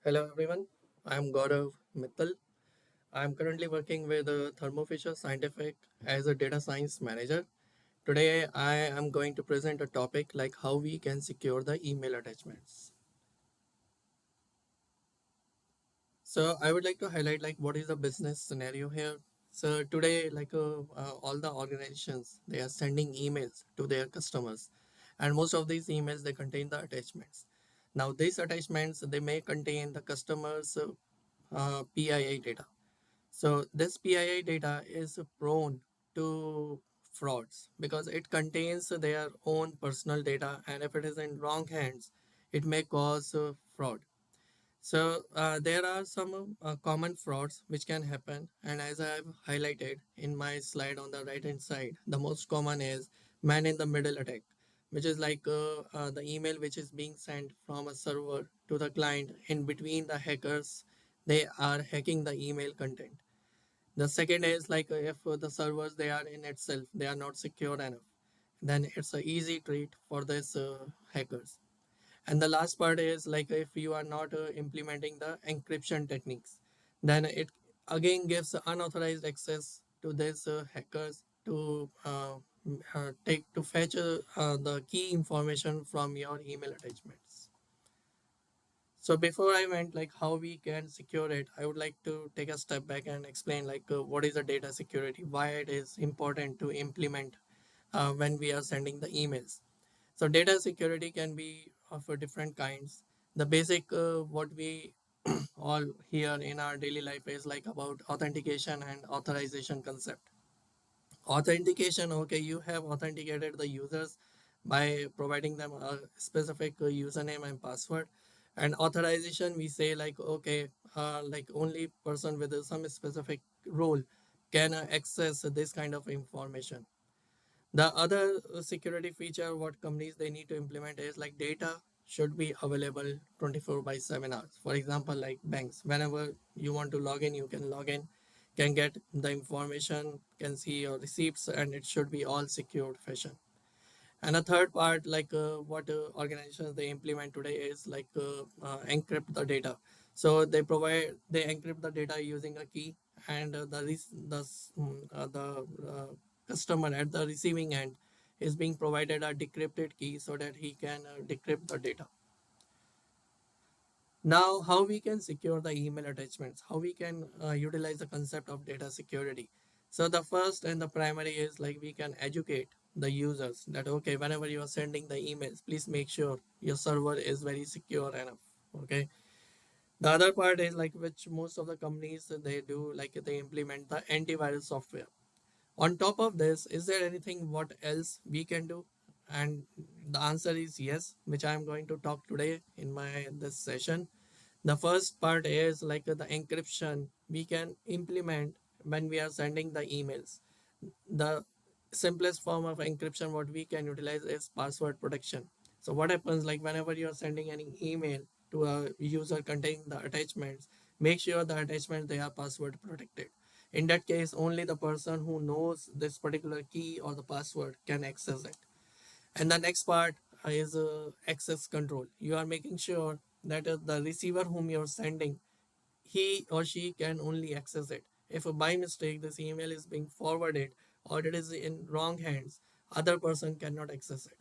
Hello everyone, I am Gaurav Mittal. I am currently working with Thermo Fisher Scientific as a data science manager. Today I am going to present a topic like how we can secure the email attachments. So I would like to highlight like what is the business scenario here. So today all the organizations they are sending emails to their customers, and most of these emails they contain the attachments. Now these attachments they may contain the customers' PII data. So this PII data is prone to frauds because it contains their own personal data, and if it is in wrong hands, it may cause fraud. So there are some common frauds which can happen, and as I have highlighted in my slide on the right hand side, the most common is man in the middle attack, which is the email which is being sent from a server to the client. In between the hackers, they are hacking the email content. The second is if the servers they are in itself they are not secure enough, then it's a easy treat for this hackers. And the last part is like if you are not implementing the encryption techniques, then it again gives unauthorized access to these hackers to take to fetch the key information from your email attachments. So before I went like how we can secure it, I would like to take a step back and explain what is the data security, why it is important to implement when we are sending the emails. So data security can be of different kinds. The basic what we all hear in our daily life is like about authentication and authorization concept. Authentication, okay, you have authenticated the users by providing them a specific username and password. And authorization, we say like okay, like only person with some specific role can access this kind of information. The other security feature what companies they need to implement is like data should be available 24 by 7 hours. For example, like banks, whenever you want to log in, you can log in, can get the information, can see your receipts, and it should be all secured fashion. And a third part, what organizations they implement today is encrypt the data. So they encrypt the data using a key, and the customer at the receiving end is being provided a decrypted key so that he can decrypt the data. Now, how we can secure the email attachments? How we can utilize the concept of data security? So the first and the primary is like we can educate the users that okay, whenever you are sending the emails, please make sure your server is very secure enough. Okay. The other part is like which most of the companies they do like they implement the antivirus software. On top of this, is there anything what else we can do? And the answer is yes, which I am going to talk today in my this session. The first part is the encryption we can implement when we are sending the emails. The simplest form of encryption what we can utilize is password protection. So what happens like whenever you are sending any email to a user containing the attachments, make sure the attachments they are password protected. In that case, only the person who knows this particular key or the password can access it. And the next part is access control. You are making sure that the receiver whom you're sending, he or she can only access it. If by mistake this email is being forwarded or it is in wrong hands, other person cannot access it.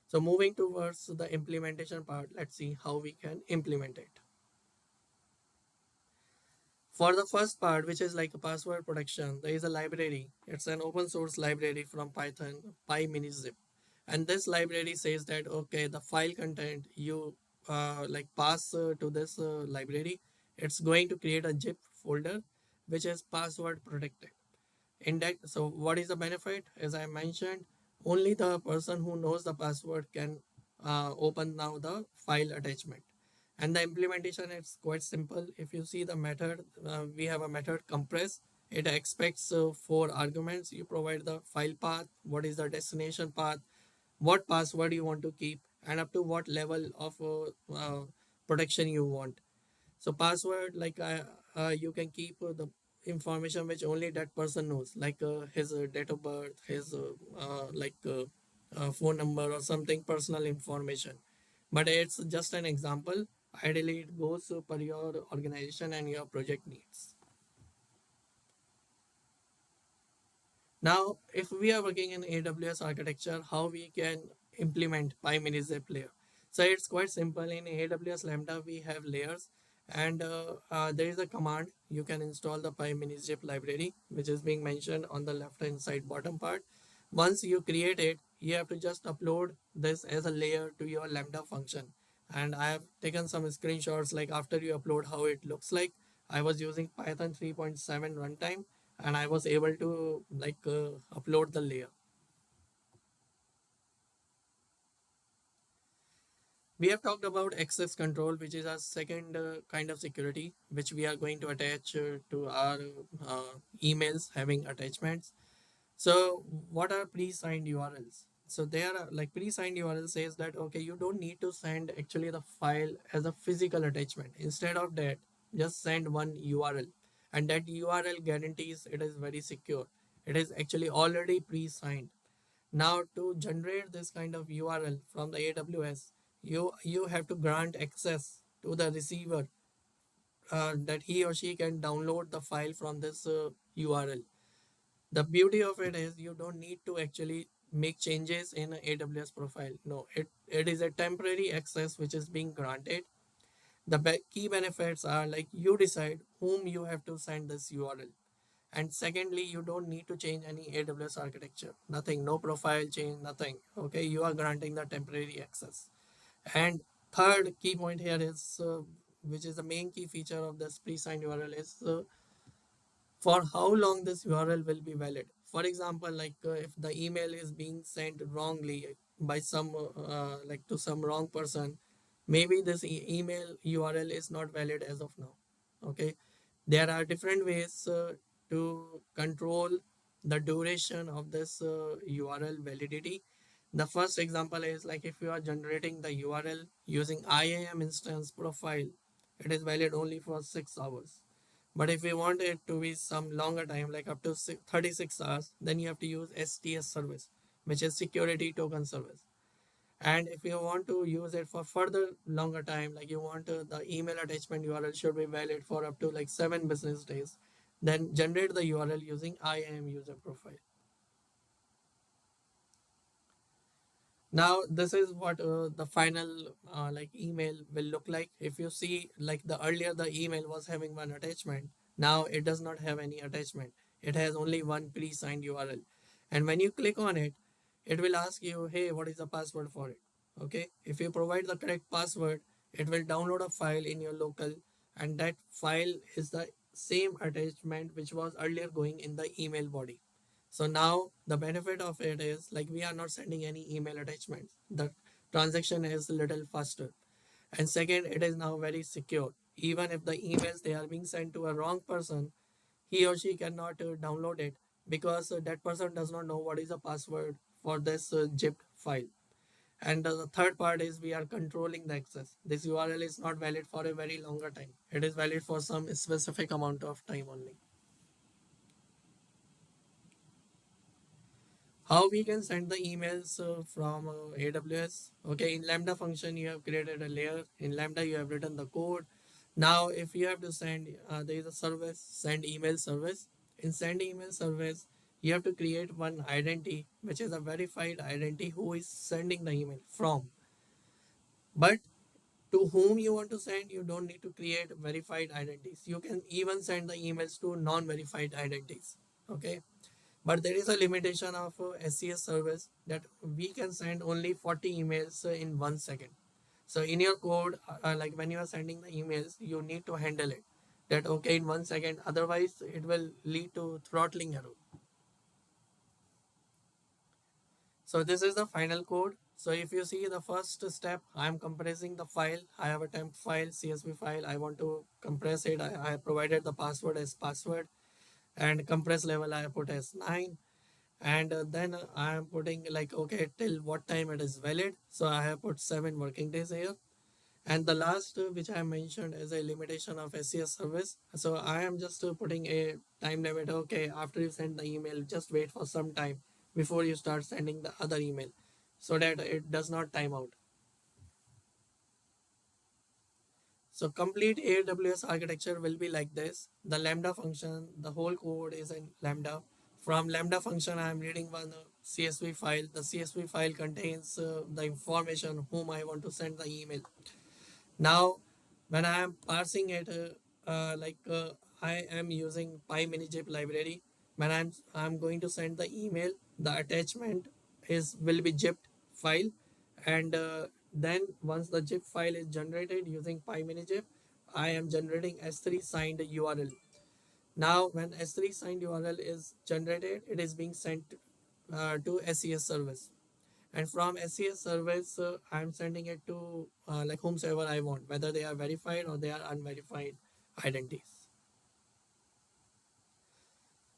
So moving towards the implementation part, let's see how we can implement it. For the first part, which is like a password protection, there is a library. It's an open source library from Python, PyMinizip. And this library says that, okay, the file content you pass to this library, it's going to create a zip folder, which is password protected. In that, so what is the benefit? As I mentioned, only the person who knows the password can open now the file attachment. And the implementation is quite simple. If you see the method, we have a method compress. It expects four arguments. You provide the file path, what is the destination path, what password you want to keep, and up to what level of protection you want. So password you can keep the information which only that person knows, like his date of birth, his phone number or something personal information. But it's just an example. Ideally, it goes per your organization and your project needs. Now, if we are working in AWS architecture, how we can implement PyMinizip layer? So it's quite simple. In AWS Lambda, we have layers, and there is a command. You can install the PyMinizip library, which is being mentioned on the left hand side bottom part. Once you create it, you have to just upload this as a layer to your Lambda function. And I have taken some screenshots like after you upload how it looks like. I was using Python 3.7 runtime and I was able to upload the layer. We have talked about access control, which is our second kind of security, which we are going to attach to our emails having attachments. So, what are pre-signed URLs? So, they are like pre-signed URL says that okay, you don't need to send actually the file as a physical attachment. Instead of that, just send one URL, and that URL guarantees it is very secure. It is actually already pre-signed. Now, to generate this kind of URL from the AWS, you have to grant access to the receiver that he or she can download the file from this URL. The beauty of it is you don't need to actually make changes in an AWS profile. No, it is a temporary access which is being granted. The key benefits are like you decide whom you have to send this URL. And secondly, you don't need to change any AWS architecture. Nothing, no profile change, nothing. Okay, you are granting the temporary access. And third key point here is, which is the main key feature of this pre-signed URL is for how long this URL will be valid. For example, if the email is being sent wrongly by some to some wrong person, maybe this email URL is not valid as of now. Okay, there are different ways to control the duration of this URL validity. The first example is like if you are generating the URL using IAM instance profile, it is valid only for 6 hours. But if you want it to be some longer time, like up to 36 hours, then you have to use STS service, which is security token service. And if you want to use it for further longer time, like you want the email attachment URL should be valid for up to like 7 business days, then generate the URL using IAM user profile. Now this is what the final email will look like. If you see like the earlier the email was having one attachment, now it does not have any attachment. It has only one pre-signed URL. And when you click on it, it will ask you, hey, what is the password for it? Okay. If you provide the correct password, it will download a file in your local, and that file is the same attachment which was earlier going in the email body. So now the benefit of it is like we are not sending any email attachments. The transaction is a little faster. And second, it is now very secure. Even if the emails they are being sent to a wrong person, he or she cannot download it because that person does not know what is the password for this zipped file. And the third part is we are controlling the access. This URL is not valid for a very longer time. It is valid for some specific amount of time only. How we can send the emails from AWS? Okay, in Lambda function, you have created a layer. In Lambda, you have written the code. Now, if you have to send, there is a service, send email service. In send email service, you have to create one identity, which is a verified identity who is sending the email from. But to whom you want to send, you don't need to create verified identities. You can even send the emails to non-verified identities. Okay, but there is a limitation of SCS service that we can send only 40 emails in 1 second. So in your code, like when you are sending the emails, you need to handle it. That okay in 1 second, otherwise it will lead to throttling error. So this is the final code. So if you see the first step, I am compressing the file. I have a temp file, CSV file. I want to compress it. I have provided the password as password, and compress level I have put as 9. And then I am putting like okay till what time it is valid. So I have put 7 working days here. And the last which I mentioned is a limitation of SCS service. So I am just putting a time limit. Okay, after you send the email, just wait for some time before you start sending the other email so that it does not time out. So complete AWS architecture will be like this. The Lambda function, the whole code is in Lambda. From Lambda function, I am reading one CSV file. The CSV file contains the information whom I want to send the email. Now, when I am parsing it, I am using PyMiniJib library. When I'm going to send the email, the attachment is will be zipped file, and then once the zip file is generated using PyMiniJib, I am generating S3 signed URL. Now, when S3 signed URL is generated, it is being sent to SES service, and from SES service I'm sending it to like whomsoever I want, whether they are verified or they are unverified identities.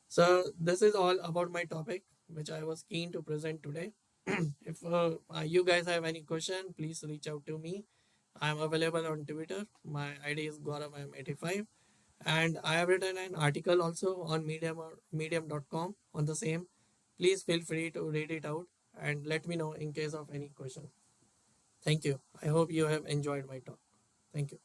So this is all about my topic which I was keen to present today. If you guys have any question, please reach out to me. I am available on Twitter. My ID is GauravM85, and I have written an article also on Medium or medium.com on the same. Please feel free to read it out and let me know in case of any question. Thank you. I hope you have enjoyed my talk. Thank you.